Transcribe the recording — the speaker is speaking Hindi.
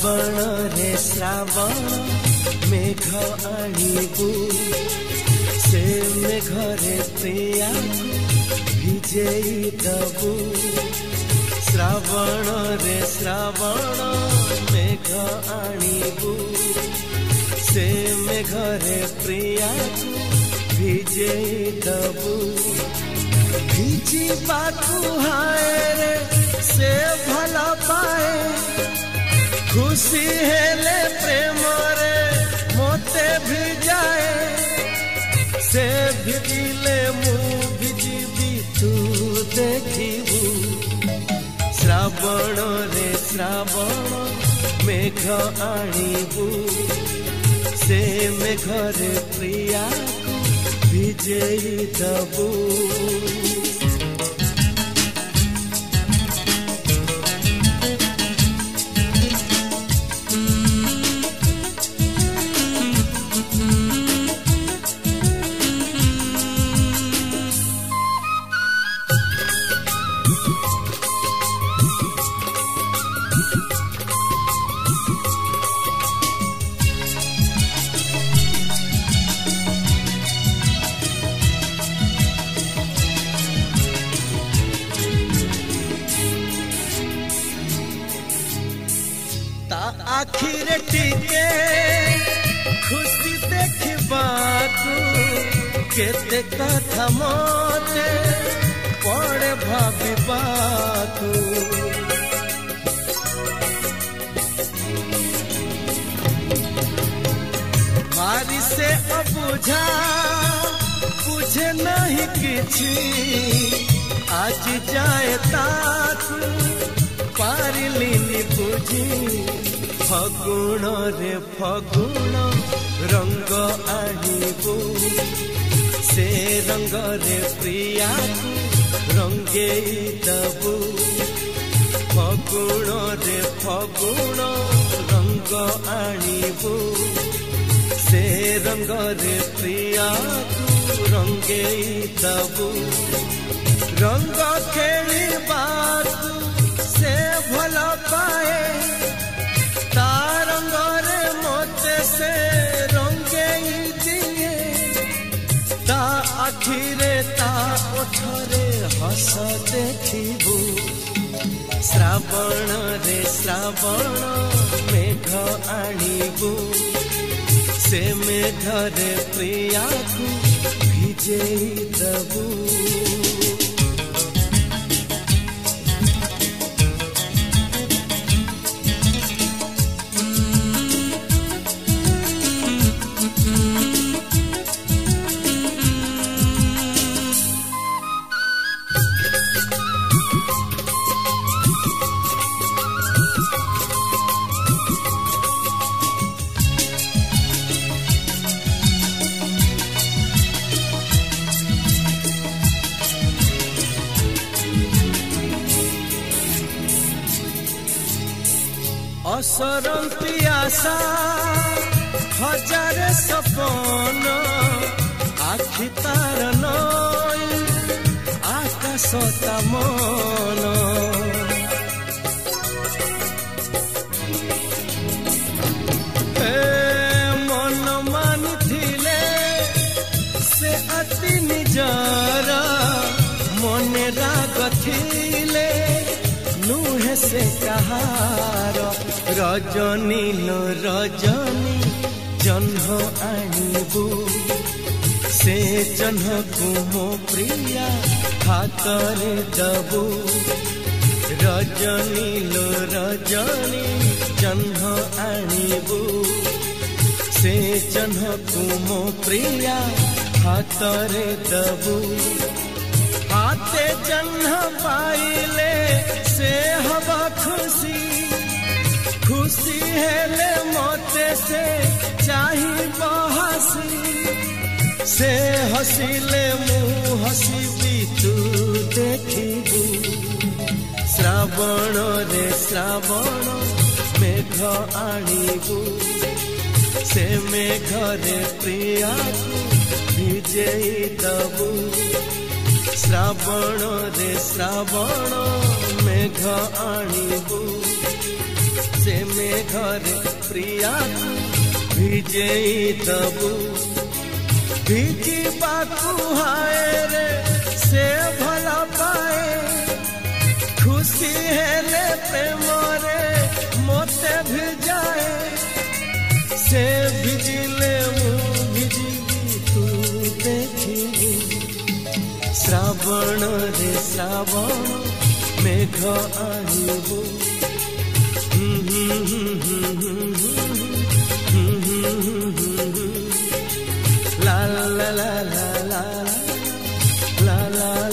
श्रावण रे श्रावण मेघ आणिबू से मेघरे प्रिया भिजेई दबू श्रावण रे श्रावण मेघ आणिबू से मेघरे प्रिया भिजेई दबू भिजी बाकू हाय रे से भला पाए खुशी हेले प्रेम रे मोते भिजाए से भिजिले मु भिजिबी तू देखिबू श्रावण रे श्रावण मेघ आणिबू से मेघरे प्रिया भिजेई दबू आखिर टीके खुशी देखा तू केते कथा मते पड़े भाविबा तू मारी से अबुझा बुझे नहीं किछि आज जाए ताकू पारिलिनी बुझी फगुण रे फगुण रंग आणिबू से रंग रे प्रिया रंगेई दबू फगुण रे फगुण रंग आणिबू से रंग रे प्रिया रंगेई दबू रंग खेलिबा से भला पाए तारंगरे मोते से रंगेई दिए ता आखिरे ता ओठरे हस देखिबू श्रावण रे श्रावण मेघ आणिबू से मेघरे प्रिया भिजेई दबू असरंती आशा हजार सपन आखि तार नई आकाश ता मन मन मानिथिले से अति निजर मने राग थिले नुहे से कहार रजनी लो रजनी जन्ह आणिबू से जन्ह को मो प्रिया हातरे दबू रजनी लो रजनी जन्ह आणिबू से जन्ह को मो प्रिया हातरे दबू हाथे जन्ह पाइले से हवा खुशी खुशी हेले मोते से चाही हसी से हसीले मु हसीबी तू देखिबू श्रावण रे श्रावण मेघ आणिबू से मेघरे प्रिया भिजेई दबू श्रावण रे श्रावण मेघ आणिबू से मेघरे प्रिया भिजेई दबु भिजी बाकु हाय रे से भला पाए खुशी हेले प्रेम रे मोते भिजाए से भिजिले मु भिजिबी तू देखिबू श्रावण रे श्रावण मेघ आनिबू la la la la la la la la